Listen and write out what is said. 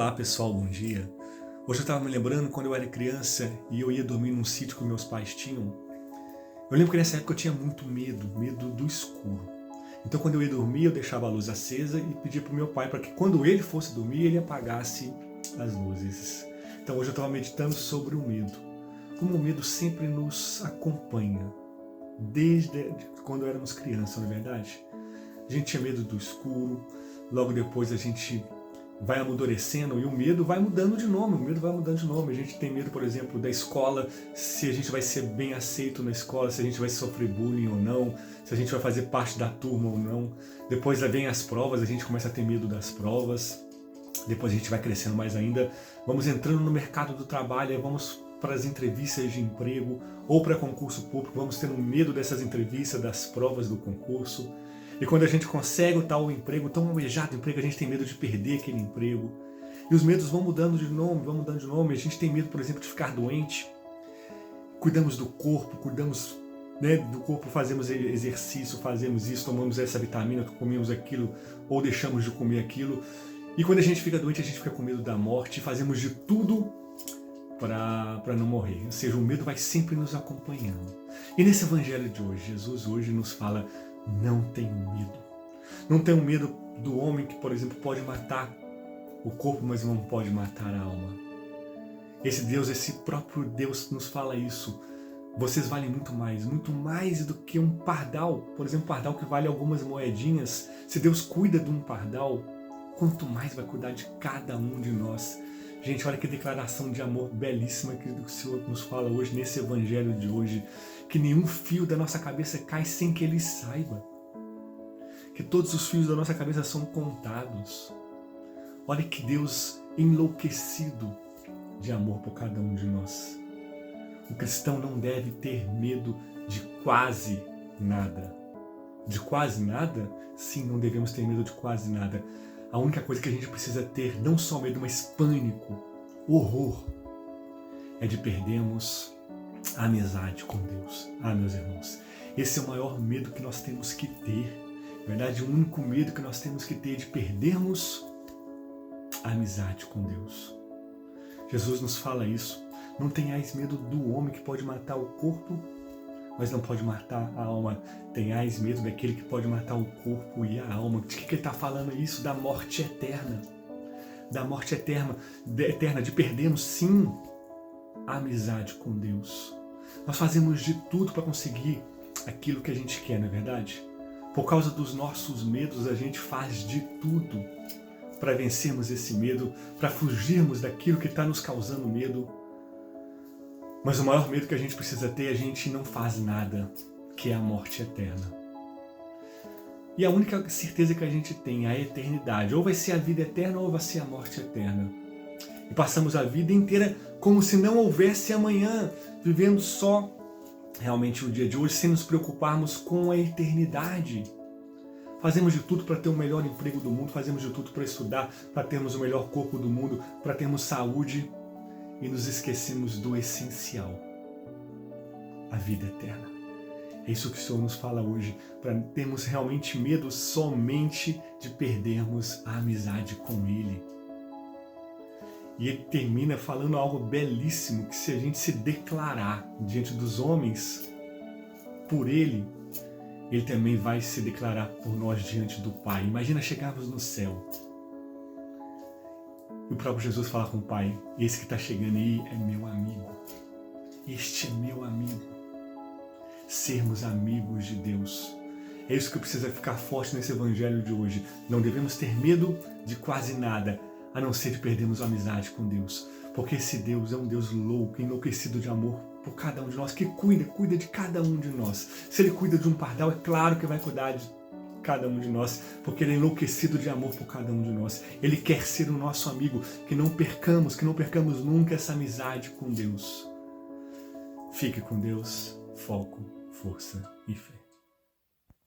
Olá pessoal, bom dia. Hoje eu estava me lembrando quando eu era criança e eu ia dormir num sítio que meus pais tinham. Eu lembro que nessa época eu tinha muito medo do escuro. Então quando eu ia dormir eu deixava a luz acesa e pedia para o meu pai para que quando ele fosse dormir ele apagasse as luzes. Então hoje eu estava meditando sobre o medo. Como o medo sempre nos acompanha, desde quando éramos crianças, não é verdade? A gente tinha medo do escuro, logo depois a gente vai amadurecendo e o medo vai mudando de nome, A gente tem medo, por exemplo, da escola, se a gente vai ser bem aceito na escola, se a gente vai sofrer bullying ou não, se a gente vai fazer parte da turma ou não. Depois vem as provas, a gente começa a ter medo das provas. Depois a gente vai crescendo mais ainda, vamos entrando no mercado do trabalho, vamos para as entrevistas de emprego ou para concurso público, vamos tendo medo dessas entrevistas, das provas do concurso. E quando a gente consegue o tal emprego, tão almejado emprego, a gente tem medo de perder aquele emprego. E os medos vão mudando de nome, A gente tem medo, por exemplo, de ficar doente. Cuidamos do corpo, do corpo, fazemos exercício, fazemos isso, tomamos essa vitamina, comemos aquilo, ou deixamos de comer aquilo. E quando a gente fica doente, a gente fica com medo da morte, fazemos de tudo para não morrer. Ou seja, o medo vai sempre nos acompanhando. E nesse evangelho de hoje, Jesus hoje nos fala: não tenham medo. Não tenham medo do homem que, por exemplo, pode matar o corpo, mas não pode matar a alma. Esse Deus, esse próprio Deus nos fala isso. Vocês valem muito mais do que um pardal. Por exemplo, um pardal que vale algumas moedinhas. Se Deus cuida de um pardal, quanto mais vai cuidar de cada um de nós. Gente, olha que declaração de amor belíssima que o Senhor nos fala hoje, nesse evangelho de hoje. Que nenhum fio da nossa cabeça cai sem que Ele saiba. Que todos os fios da nossa cabeça são contados. Olha que Deus enlouquecido de amor por cada um de nós. O cristão não deve ter medo de quase nada. De quase nada? Sim, não devemos ter medo de quase nada. A única coisa que a gente precisa ter, não só medo, mas pânico, horror, é de perdermos a amizade com Deus. Ah, meus irmãos, esse é o maior medo que nós temos que ter. Na verdade, o único medo que nós temos que ter é de perdermos a amizade com Deus. Jesus nos fala isso. Não tenhais medo do homem que pode matar o corpo, mas não pode matar a alma. Tenhais medo daquele que pode matar o corpo e a alma. De que ele está falando isso? Da morte eterna. Da morte eterna, de perdermos, sim, a amizade com Deus. Nós fazemos de tudo para conseguir aquilo que a gente quer, não é verdade? Por causa dos nossos medos, a gente faz de tudo para vencermos esse medo, para fugirmos daquilo que está nos causando medo. Mas o maior medo que a gente precisa ter, a gente não faz nada, que é a morte eterna. E a única certeza que a gente tem é a eternidade. Ou vai ser a vida eterna ou vai ser a morte eterna. E passamos a vida inteira como se não houvesse amanhã, vivendo só realmente o dia de hoje, sem nos preocuparmos com a eternidade. Fazemos de tudo para ter o melhor emprego do mundo, fazemos de tudo para estudar, para termos o melhor corpo do mundo, para termos saúde, e nos esquecemos do essencial, a vida eterna. É isso que o Senhor nos fala hoje, para termos realmente medo somente de perdermos a amizade com Ele. E ele termina falando algo belíssimo, que se a gente se declarar diante dos homens por Ele, Ele também vai se declarar por nós diante do Pai. Imagina chegarmos no céu e o próprio Jesus falar com o Pai: esse que está chegando aí é meu amigo. Este é meu amigo. Sermos amigos de Deus. É isso que precisa ficar forte nesse evangelho de hoje. Não devemos ter medo de quase nada, a não ser de perdermos a amizade com Deus. Porque esse Deus é um Deus louco, enlouquecido de amor por cada um de nós, que cuida de cada um de nós. Se Ele cuida de um pardal, é claro que vai cuidar de cada um de nós, porque Ele é enlouquecido de amor por cada um de nós. Ele quer ser o nosso amigo, que não percamos nunca essa amizade com Deus. Fique com Deus, foco, força e fé.